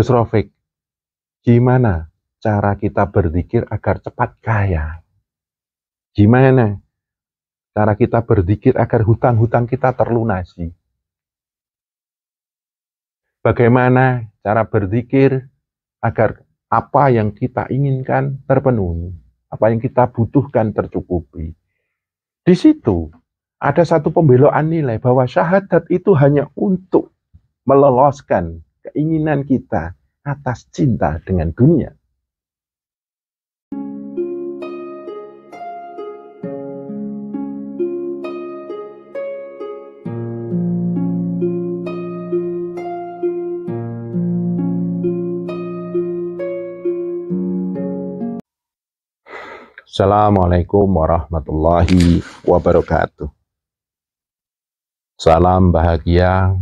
Gus Rofik, gimana cara kita berzikir agar cepat kaya? Gimana cara kita berzikir agar hutang-hutang kita terlunasi? Bagaimana cara berzikir agar apa yang kita inginkan terpenuhi, apa yang kita butuhkan tercukupi? Di situ ada satu pembeloan nilai bahwa syahadat itu hanya untuk meloloskan keinginan kita atas cinta dengan dunia. Assalamualaikum warahmatullahi wabarakatuh. Salam bahagia,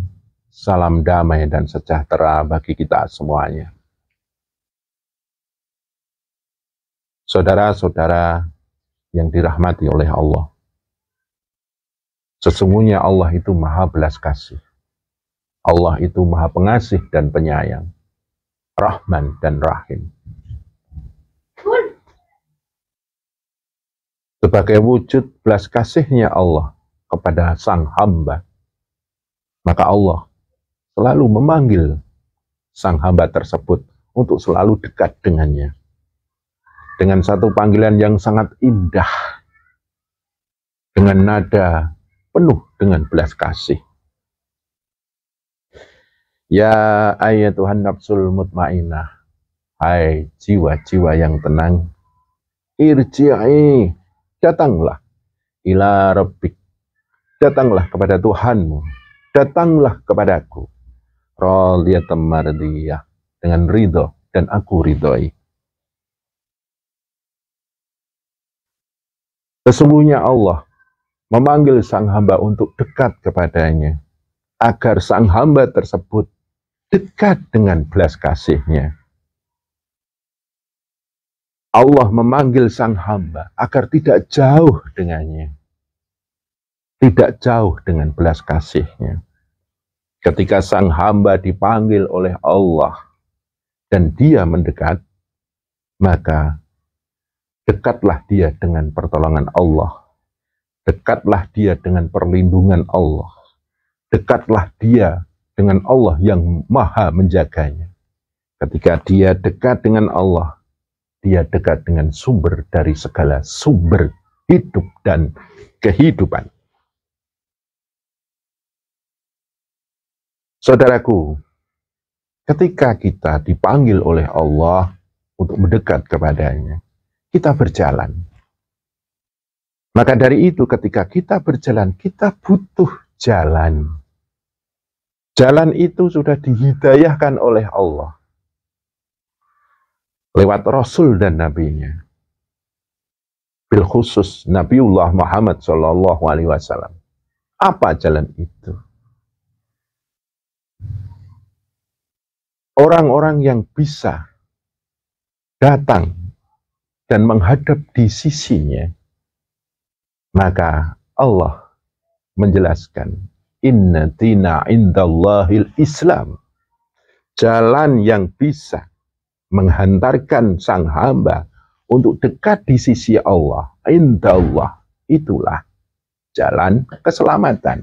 salam damai dan sejahtera bagi kita semuanya. Saudara-saudara yang dirahmati oleh Allah, sesungguhnya Allah itu maha belas kasih. Allah itu maha pengasih dan penyayang, Rahman dan Rahim. Sebagai wujud belas kasihnya Allah kepada sang hamba, maka Allah selalu memanggil sang hamba tersebut untuk selalu dekat dengannya. Dengan satu panggilan yang sangat indah, dengan nada penuh dengan belas kasih. Ya ayyatuhan nafsul mutmainnah, hai jiwa-jiwa yang tenang, irji'i, datanglah ila rabbik, datanglah kepada Tuhanmu, datanglah kepadaku, radiyatan mardiyah, dengan ridho dan aku ridhoi. Sesungguhnya Allah memanggil sang hamba untuk dekat kepadanya, agar sang hamba tersebut dekat dengan belas kasihnya. Allah memanggil sang hamba agar tidak jauh dengannya, tidak jauh dengan belas kasihnya. Ketika sang hamba dipanggil oleh Allah dan dia mendekat, maka dekatlah dia dengan pertolongan Allah, dekatlah dia dengan perlindungan Allah, dekatlah dia dengan Allah yang maha menjaganya. Ketika dia dekat dengan Allah, dia dekat dengan sumber dari segala sumber hidup dan kehidupan. Saudaraku, ketika kita dipanggil oleh Allah untuk mendekat kepadanya, kita berjalan. Maka dari itu ketika kita berjalan, kita butuh jalan. Jalan itu sudah dihidayahkan oleh Allah lewat Rasul dan Nabi-Nya. Bil khusus Nabiullah Muhammad SAW. Apa jalan itu? Orang-orang yang bisa datang dan menghadap di sisinya, maka Allah menjelaskan, inna dina indallahil Islam. Jalan yang bisa menghantarkan sang hamba untuk dekat di sisi Allah, indallah, itulah jalan keselamatan.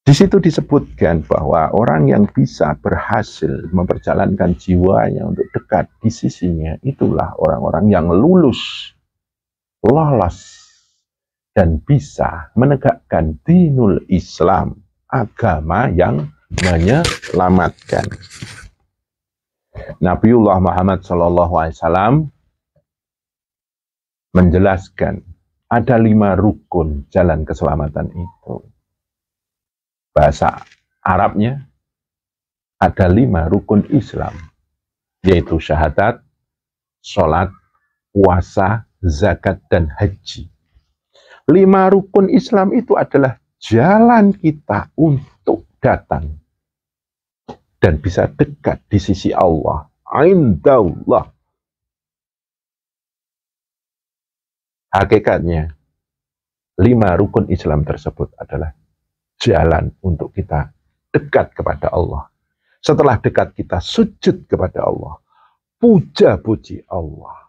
Di situ disebutkan bahwa orang yang bisa berhasil memperjalankan jiwanya untuk dekat di sisinya, itulah orang-orang yang lulus, lolos, dan bisa menegakkan dinul Islam, agama yang menyelamatkan. Nabiullah Muhammad SAW menjelaskan ada 5 rukun jalan keselamatan itu. Bahasa Arabnya ada 5 rukun Islam, yaitu syahadat, sholat, puasa, zakat, dan haji. 5 rukun Islam itu adalah jalan kita untuk datang dan bisa dekat di sisi Allah. Indallah. Hakikatnya, 5 rukun Islam tersebut adalah jalan untuk kita dekat kepada Allah. Setelah dekat kita sujud kepada Allah, puja-puji Allah,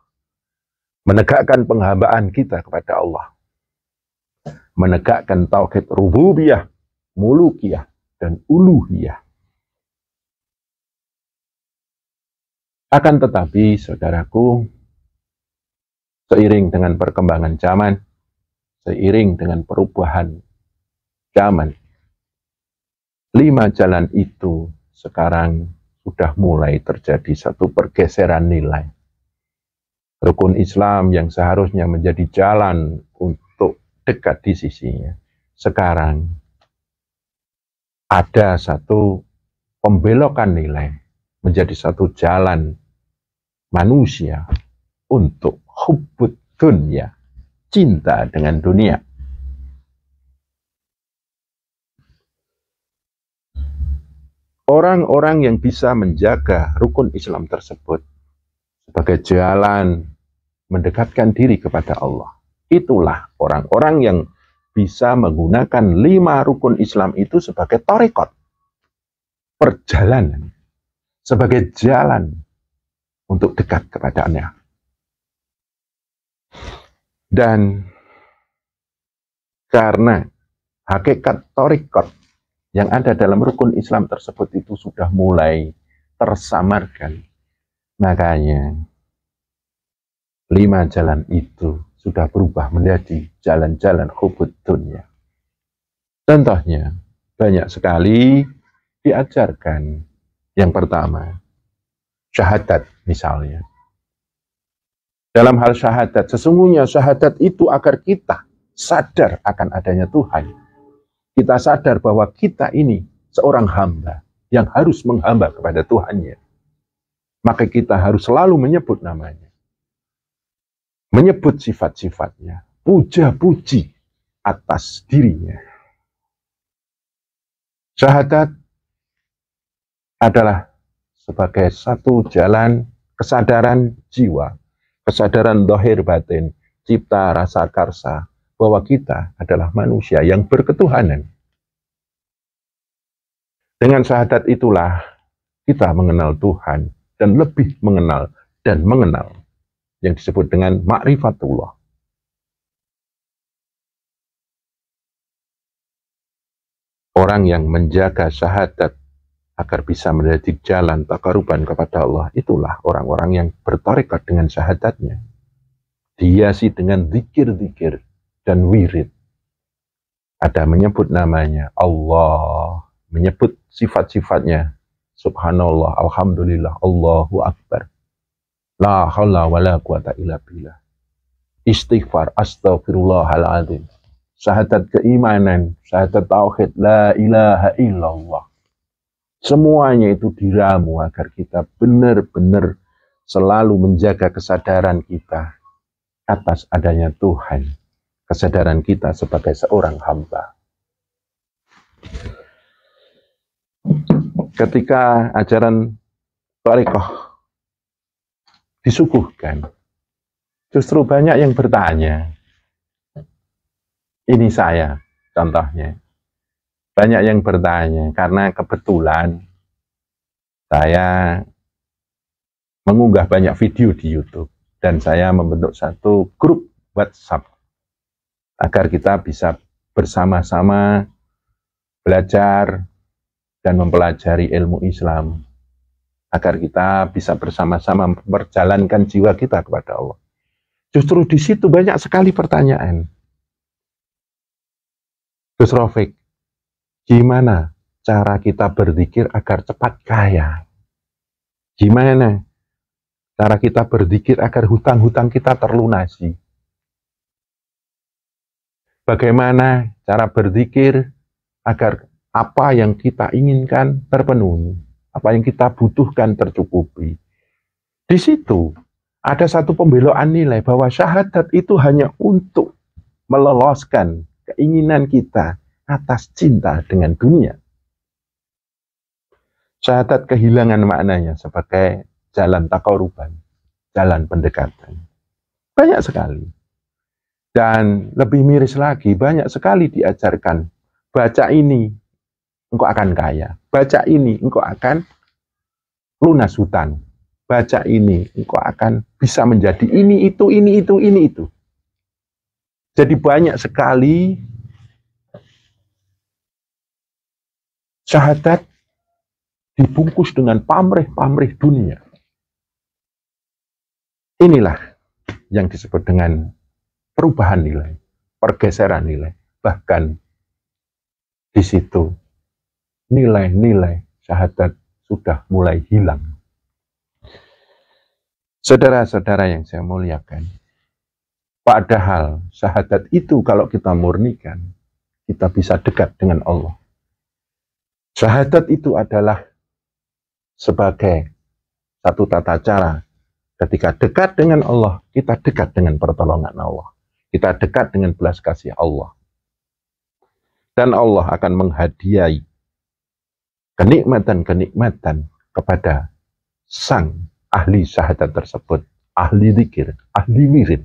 menegakkan penghambaan kita kepada Allah, menegakkan tauhid rububiyah, mulukiyah, dan uluhiyah. Akan tetapi, saudaraku, seiring dengan perkembangan zaman, seiring dengan perubahan zaman, 5 jalan itu sekarang sudah mulai terjadi satu pergeseran nilai. Rukun Islam yang seharusnya menjadi jalan untuk dekat di sisinya, sekarang ada satu pembelokan nilai menjadi satu jalan manusia untuk hubbud dunya, cinta dengan dunia. Orang-orang yang bisa menjaga rukun Islam tersebut sebagai jalan mendekatkan diri kepada Allah, itulah orang-orang yang bisa menggunakan 5 rukun Islam itu sebagai thariqat, perjalanan, sebagai jalan untuk dekat kepadanya. Dan karena hakikat thariqat yang ada dalam rukun Islam tersebut itu sudah mulai tersamarkan, makanya 5 jalan itu sudah berubah menjadi jalan-jalan hubbud dunya. Contohnya, banyak sekali diajarkan. Yang pertama, syahadat misalnya. Dalam hal syahadat, sesungguhnya syahadat itu agar kita sadar akan adanya Tuhan. Kita sadar bahwa kita ini seorang hamba yang harus menghamba kepada Tuhannya. Maka kita harus selalu menyebut namanya, menyebut sifat-sifatnya, puja-puji atas dirinya. Syahadat adalah sebagai satu jalan kesadaran jiwa, kesadaran zahir batin, cipta rasa karsa, bahwa kita adalah manusia yang berketuhanan. Dengan syahadat itulah kita mengenal Tuhan dan lebih mengenal yang disebut dengan ma'rifatullah. Orang yang menjaga syahadat agar bisa menjadi jalan taqarruban kepada Allah, itulah orang-orang yang bertarekat dengan syahadatnya, dihiasi dengan zikir-zikir dan wirid. Ada menyebut namanya Allah, menyebut sifat-sifatnya, subhanallah, alhamdulillah, Allahu akbar, la haula wala quwata illa billah, istighfar, astaghfirullahaladzim, syahadat keimanan, syahadat tauhid, la ilaha illallah. Semuanya itu diramu agar kita benar-benar selalu menjaga kesadaran kita atas adanya Tuhan, kesadaran kita sebagai seorang hamba. Ketika ajaran thariqah disuguhkan, justru banyak yang bertanya. Ini saya contohnya. Banyak yang bertanya karena kebetulan saya mengunggah banyak video di YouTube dan saya membentuk satu grup WhatsApp agar kita bisa bersama-sama belajar dan mempelajari ilmu Islam, agar kita bisa bersama-sama memperjalankan jiwa kita kepada Allah. Justru di situ banyak sekali pertanyaan. Gus Rafiq, gimana cara kita berzikir agar cepat kaya? Gimana cara kita berzikir agar hutang-hutang kita terlunasi? Bagaimana cara berzikir agar apa yang kita inginkan terpenuhi, apa yang kita butuhkan tercukupi? Di situ ada satu pembelokan nilai bahwa syahadat itu hanya untuk meloloskan keinginan kita atas cinta dengan dunia. Syahadat kehilangan maknanya sebagai jalan taqarruban, jalan pendekatan. Banyak sekali. Dan lebih miris lagi, banyak sekali diajarkan, baca ini, engkau akan kaya. Baca ini, engkau akan lunas hutang. Baca ini, engkau akan bisa menjadi ini, itu, ini, itu, ini, itu. Jadi banyak sekali syahadat dibungkus dengan pamrih-pamrih dunia. Inilah yang disebut dengan perubahan nilai, pergeseran nilai. Bahkan di situ nilai-nilai syahadat sudah mulai hilang. Saudara-saudara yang saya muliakan, padahal syahadat itu kalau kita murnikan, kita bisa dekat dengan Allah. Syahadat itu adalah sebagai satu tata cara. Ketika dekat dengan Allah, kita dekat dengan pertolongan Allah. Kita dekat dengan belas kasih Allah. Dan Allah akan menghadiahi kenikmatan-kenikmatan kepada sang ahli syahadat tersebut, ahli zikir, ahli wirid,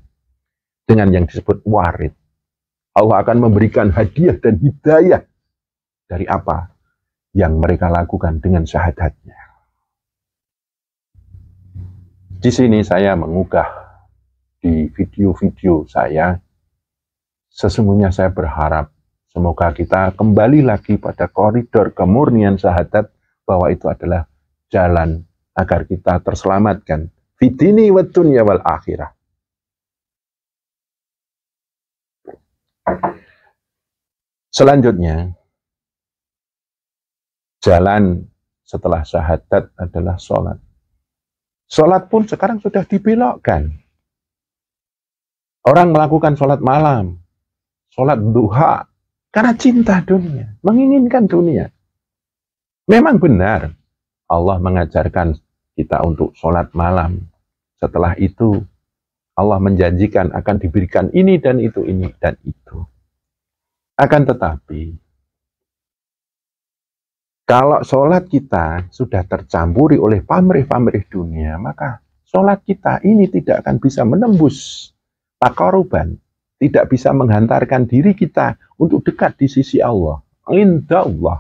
dengan yang disebut warid. Allah akan memberikan hadiah dan hidayah dari apa yang mereka lakukan dengan syahadatnya. Di sini saya mengunggah di video-video saya, sesungguhnya saya berharap semoga kita kembali lagi pada koridor kemurnian syahadat, bahwa itu adalah jalan agar kita terselamatkan fitini wa dunya wal akhirah. Selanjutnya, jalan setelah syahadat adalah sholat. Sholat pun sekarang sudah dibelokkan. Orang melakukan sholat malam, sholat duha, karena cinta dunia, menginginkan dunia. Memang benar, Allah mengajarkan kita untuk sholat malam. Setelah itu, Allah menjanjikan akan diberikan ini dan itu, ini dan itu. Akan tetapi, kalau sholat kita sudah tercampuri oleh pamrih-pamrih dunia, maka sholat kita ini tidak akan bisa menembus taqarruban, tidak bisa menghantarkan diri kita untuk dekat di sisi Allah. Inda Allah.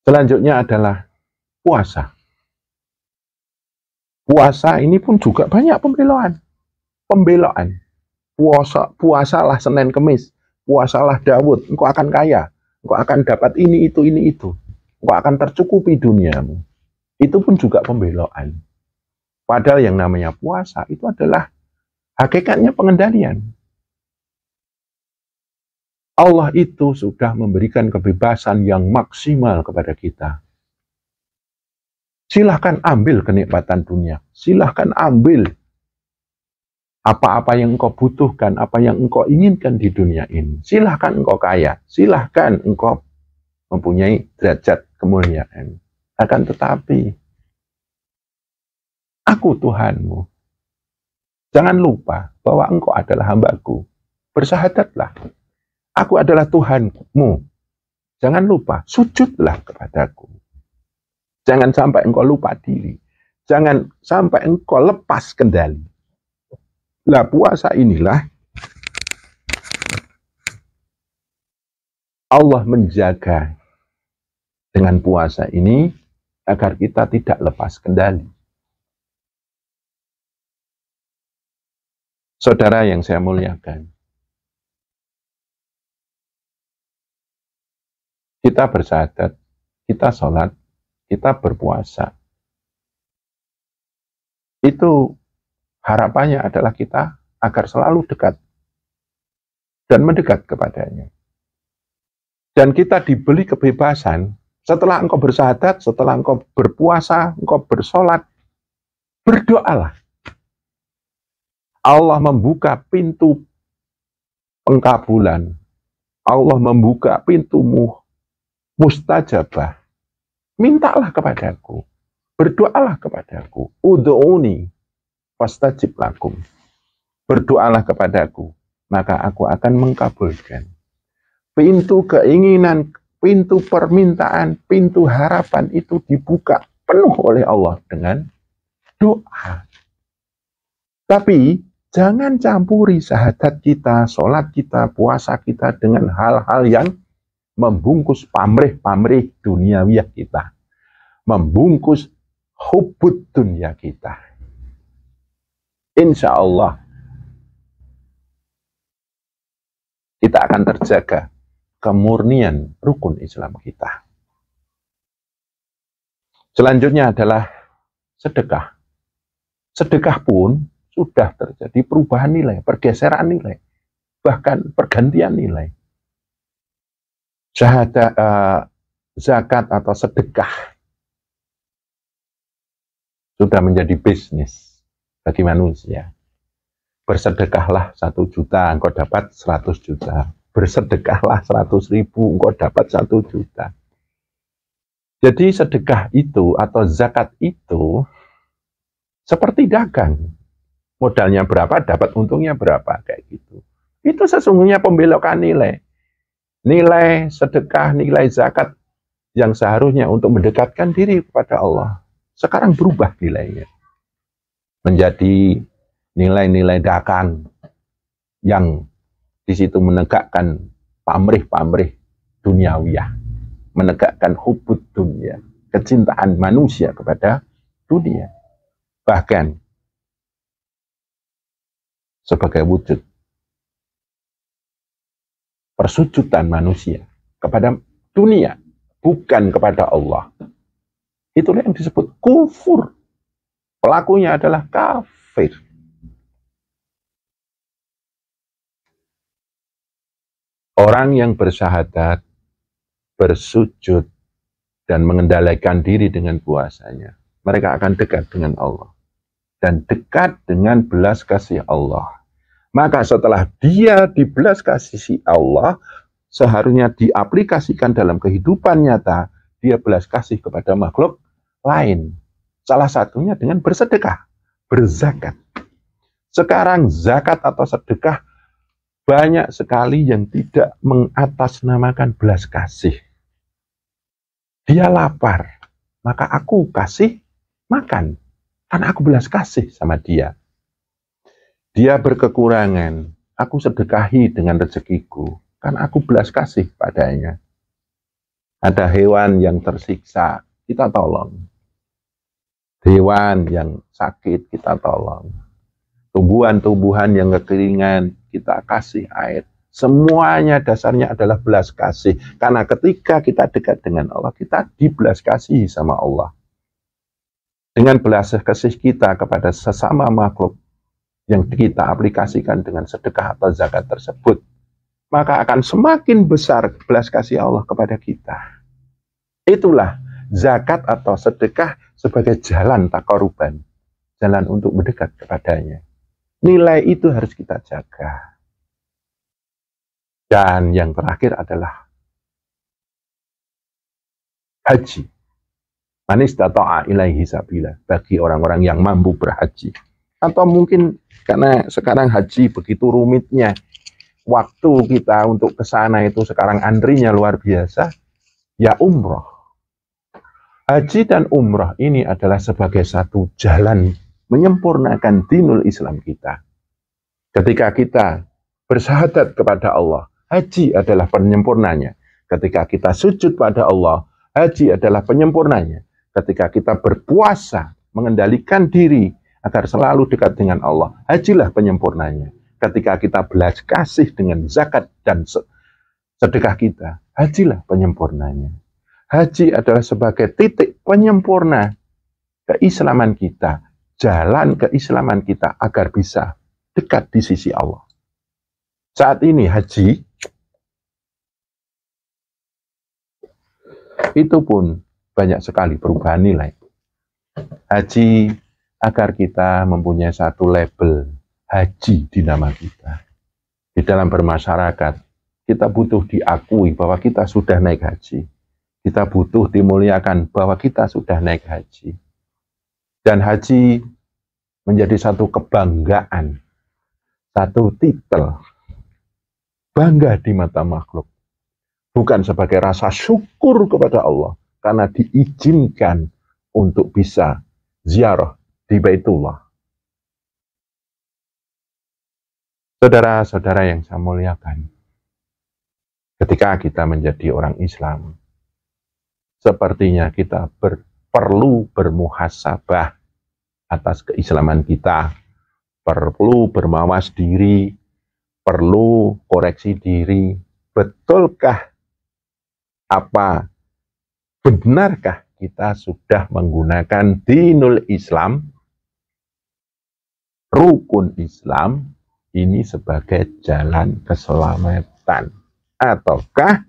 Selanjutnya adalah puasa. Puasa ini pun juga banyak pembeloan. Puasalah Senin Kemis, puasalah Daud, engkau akan kaya, engkau akan dapat ini, itu, engkau akan tercukupi duniamu. Itu pun juga pembeloan. Padahal yang namanya puasa itu adalah hakikatnya pengendalian. Allah itu sudah memberikan kebebasan yang maksimal kepada kita. Silahkan ambil kenikmatan dunia. Silahkan ambil apa-apa yang engkau butuhkan, apa yang engkau inginkan di dunia ini. Silahkan engkau kaya. Silahkan engkau mempunyai derajat kemuliaan. Akan tetapi, aku Tuhanmu. Jangan lupa bahwa engkau adalah hambaku. Bersyahadatlah. Aku adalah Tuhanmu. Jangan lupa, sujudlah kepadaku. Jangan sampai engkau lupa diri. Jangan sampai engkau lepas kendali. Lah puasa inilah Allah menjaga dengan puasa ini agar kita tidak lepas kendali. Saudara yang saya muliakan, kita bersyahadat, kita sholat, kita berpuasa. Itu harapannya adalah kita agar selalu dekat dan mendekat kepadanya. Dan kita diberi kebebasan setelah engkau bersyahadat, setelah engkau berpuasa, engkau bersolat, berdoalah. Allah membuka pintu pengkabulan. Allah membuka pintumu mustajabah. Mintalah kepadaku. Berdoalah kepadaku. Ud'uni fastajib lakum. Berdoalah kepadaku, maka aku akan mengkabulkan. Pintu keinginan, pintu permintaan, pintu harapan itu dibuka penuh oleh Allah dengan doa. Tapi jangan campuri syahadat kita, sholat kita, puasa kita dengan hal-hal yang membungkus pamrih-pamrih duniawiyah kita, membungkus hubbud dunia kita. Insya Allah kita akan terjaga kemurnian rukun Islam kita. Selanjutnya adalah sedekah. Sedekah pun sudah terjadi perubahan nilai, pergeseran nilai, bahkan pergantian nilai. Zakat atau sedekah sudah menjadi bisnis bagi manusia. Bersedekahlah 1 juta, engkau dapat 100 juta. Bersedekahlah 100.000, engkau dapat 1 juta. Jadi sedekah itu atau zakat itu seperti dagang. Modalnya berapa, dapat untungnya berapa, kayak gitu. Itu sesungguhnya pembelokan nilai. Nilai sedekah, nilai zakat yang seharusnya untuk mendekatkan diri kepada Allah. Sekarang berubah nilainya. Menjadi nilai-nilai dagang yang di situ menegakkan pamrih-pamrih duniawiyah. Menegakkan hubbud dunia, kecintaan manusia kepada dunia. Bahkan sebagai wujud persujudan manusia kepada dunia, bukan kepada Allah. Itulah yang disebut kufur. Pelakunya adalah kafir. Orang yang bersyahadat, bersujud, dan mengendalikan diri dengan puasanya, mereka akan dekat dengan Allah. Dan dekat dengan belas kasih Allah. Maka setelah dia dibelas kasih Allah, seharusnya diaplikasikan dalam kehidupan nyata, dia belas kasih kepada makhluk lain. Salah satunya dengan bersedekah, berzakat. Sekarang zakat atau sedekah banyak sekali yang tidak mengatasnamakan belas kasih. Dia lapar, maka aku kasih makan, karena aku belas kasih sama dia. Dia berkekurangan, aku sedekahi dengan rezekiku, karena aku belas kasih padanya. Ada hewan yang tersiksa, kita tolong. Hewan yang sakit, kita tolong. Tumbuhan-tumbuhan yang kekeringan, kita kasih air. Semuanya dasarnya adalah belas kasih. Karena ketika kita dekat dengan Allah, kita dibelas kasih sama Allah. Dengan belas kasih kita kepada sesama makhluk yang kita aplikasikan dengan sedekah atau zakat tersebut, maka akan semakin besar belas kasih Allah kepada kita. Itulah zakat atau sedekah sebagai jalan taqarruban, jalan untuk mendekat kepadanya. Nilai itu harus kita jaga. Dan yang terakhir adalah haji. Man istata'a ilaihi sabila, bagi orang-orang yang mampu berhaji. Atau mungkin karena sekarang haji begitu rumitnya, waktu kita untuk ke sana itu sekarang antrinya luar biasa, ya umroh. Haji dan umroh ini adalah sebagai satu jalan menyempurnakan dinul Islam kita. Ketika kita bersyahadat kepada Allah, haji adalah penyempurnanya. Ketika kita sujud pada Allah, haji adalah penyempurnanya. Ketika kita berpuasa, mengendalikan diri agar selalu dekat dengan Allah, hajilah penyempurnanya. Ketika kita belas kasih dengan zakat dan sedekah kita, hajilah penyempurnanya. Haji adalah sebagai titik penyempurna keislaman kita, jalan keislaman kita agar bisa dekat di sisi Allah. Saat ini haji itu pun banyak sekali perubahan nilai. Haji agar kita mempunyai satu label haji di nama kita. Di dalam bermasyarakat, kita butuh diakui bahwa kita sudah naik haji. Kita butuh dimuliakan bahwa kita sudah naik haji. Dan haji menjadi satu kebanggaan, satu titel bangga di mata makhluk. Bukan sebagai rasa syukur kepada Allah, karena diizinkan untuk bisa ziarah di Baitullah. Saudara-saudara yang saya muliakan, Ketika kita menjadi orang Islam, sepertinya kita perlu bermuhasabah atas keislaman kita, perlu bermawas diri, perlu koreksi diri. Betulkah, apa benarkah kita sudah menggunakan dinul Islam, rukun Islam ini sebagai jalan keselamatan? Ataukah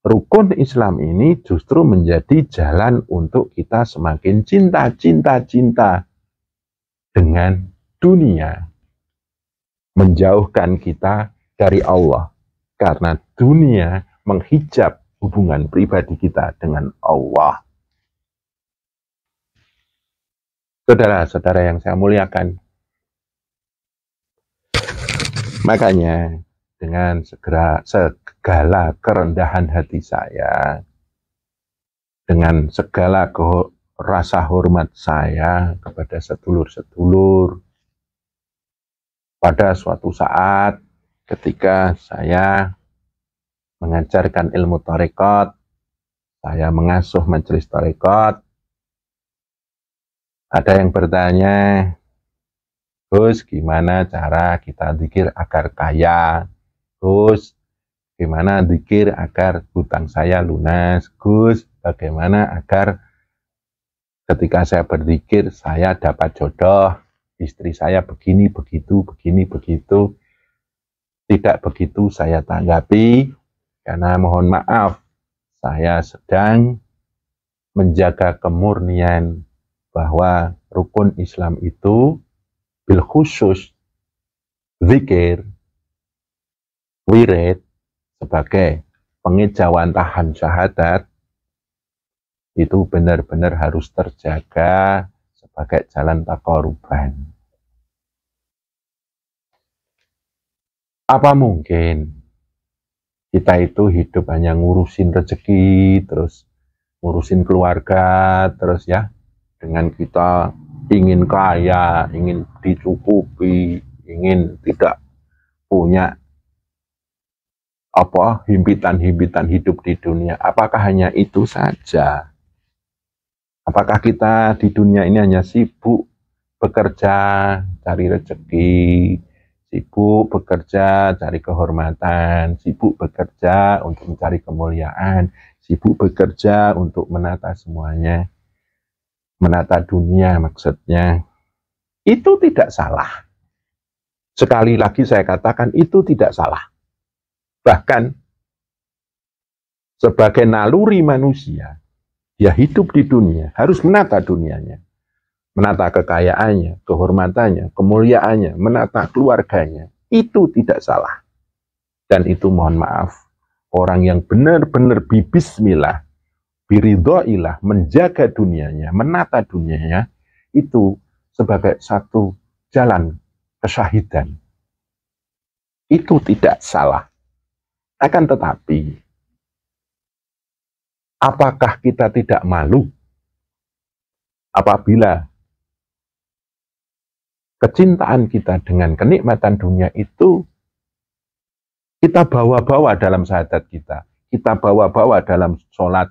rukun Islam ini justru menjadi jalan untuk kita semakin cinta dengan dunia, menjauhkan kita dari Allah, karena dunia menghijab hubungan pribadi kita dengan Allah. Saudara-saudara yang saya muliakan, makanya dengan segala kerendahan hati saya, dengan segala rasa hormat saya kepada sedulur-sedulur, pada suatu saat ketika saya mengajarkan ilmu tarekat, saya mengasuh majelis tarekat, ada yang bertanya, Gus, gimana cara kita zikir agar kaya? Gus, gimana zikir agar hutang saya lunas? Gus, bagaimana agar ketika saya berzikir saya dapat jodoh? Istri saya begini, begitu, begini, begitu. Tidak begitu saya tanggapi, karena mohon maaf, saya sedang menjaga kemurnian bahwa rukun Islam itu bil khusus zikir, wirid sebagai pengejawantahan syahadat itu benar-benar harus terjaga sebagai jalan taqarruban. Apa mungkin kita itu hidup hanya ngurusin rezeki, terus ngurusin keluarga, terus ya, dengan kita ingin kaya, ingin dicukupi, ingin tidak punya himpitan-himpitan hidup di dunia. Apakah hanya itu saja? Apakah kita di dunia ini hanya sibuk bekerja, cari rezeki, sibuk bekerja, cari kehormatan, sibuk bekerja untuk mencari kemuliaan, sibuk bekerja untuk menata semuanya, menata dunia maksudnya. Itu tidak salah. Sekali lagi saya katakan itu tidak salah. Bahkan sebagai naluri manusia, dia hidup di dunia, harus menata dunianya. Menata kekayaannya, kehormatannya, kemuliaannya, menata keluarganya. Itu tidak salah. Dan itu mohon maaf, orang yang benar-benar bismillah, biridhoillah, menjaga dunianya, menata dunianya, itu sebagai satu jalan kesyahidan. Itu tidak salah. Akan tetapi, apakah kita tidak malu apabila kecintaan kita dengan kenikmatan dunia itu kita bawa-bawa dalam syahadat kita, kita bawa-bawa dalam sholat,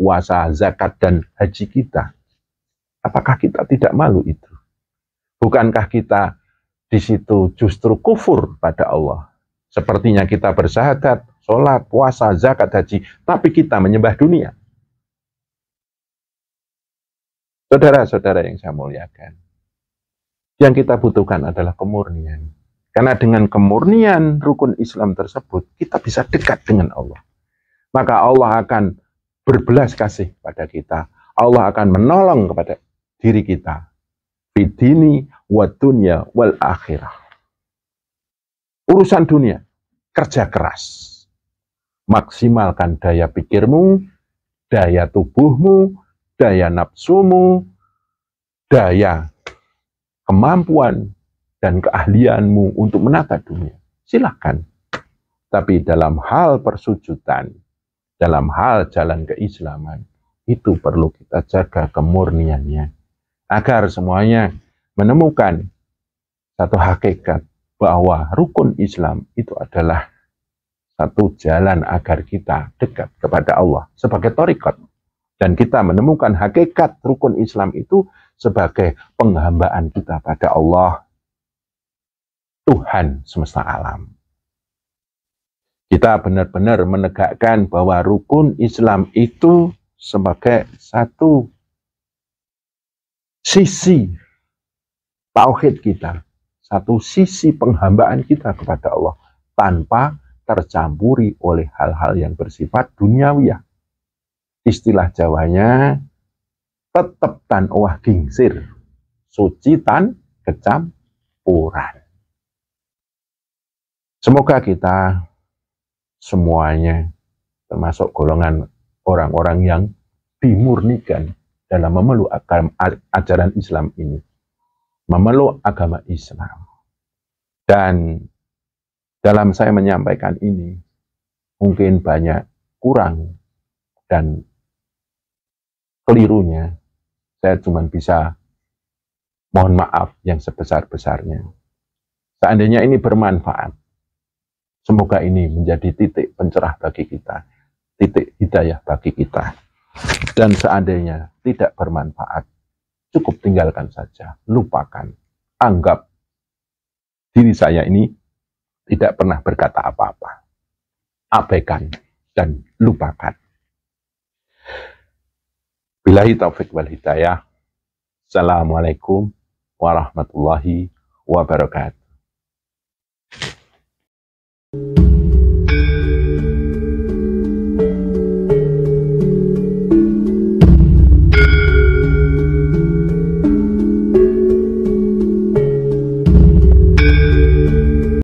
puasa, zakat, dan haji kita? Apakah kita tidak malu itu? Bukankah kita di situ justru kufur pada Allah? Sepertinya kita bersyahadat, sholat, puasa, zakat, haji, tapi kita menyembah dunia. Saudara-saudara yang saya muliakan, yang kita butuhkan adalah kemurnian. Karena dengan kemurnian rukun Islam tersebut, kita bisa dekat dengan Allah. Maka Allah akan berbelas kasih pada kita. Allah akan menolong kepada diri kita. Fidini wa dunya wal akhirah. Urusan dunia, kerja keras. Maksimalkan daya pikirmu, daya tubuhmu, daya nafsumu, daya kemampuan dan keahlianmu untuk menata dunia. Silakan. Tapi dalam hal persujudan, dalam hal jalan keislaman, itu perlu kita jaga kemurniannya. Agar semuanya menemukan satu hakikat bahwa rukun Islam itu adalah satu jalan agar kita dekat kepada Allah sebagai thariqat. Dan kita menemukan hakikat rukun Islam itu sebagai penghambaan kita pada Allah, Tuhan semesta alam. Kita benar-benar menegakkan bahwa rukun Islam itu sebagai satu sisi tauhid kita, satu sisi penghambaan kita kepada Allah, tanpa tercampuri oleh hal-hal yang bersifat duniawiyah. Istilah Jawanya, tetep tan owah gingsir, suci tan kecampuran. Semoga kita semuanya, termasuk golongan orang-orang yang dimurnikan dalam memeluk ajaran Islam ini, memeluk agama Islam. Dan dalam saya menyampaikan ini, mungkin banyak kurang dan kelirunya. Saya cuma bisa mohon maaf yang sebesar-besarnya. Seandainya ini bermanfaat, semoga ini menjadi titik pencerah bagi kita, titik hidayah bagi kita. Dan seandainya tidak bermanfaat, cukup tinggalkan saja, lupakan. Anggap diri saya ini tidak pernah berkata apa-apa. Abaikan dan lupakan. Billahi taufiq wal hidayah. Assalamualaikum warahmatullahi wabarakatuh.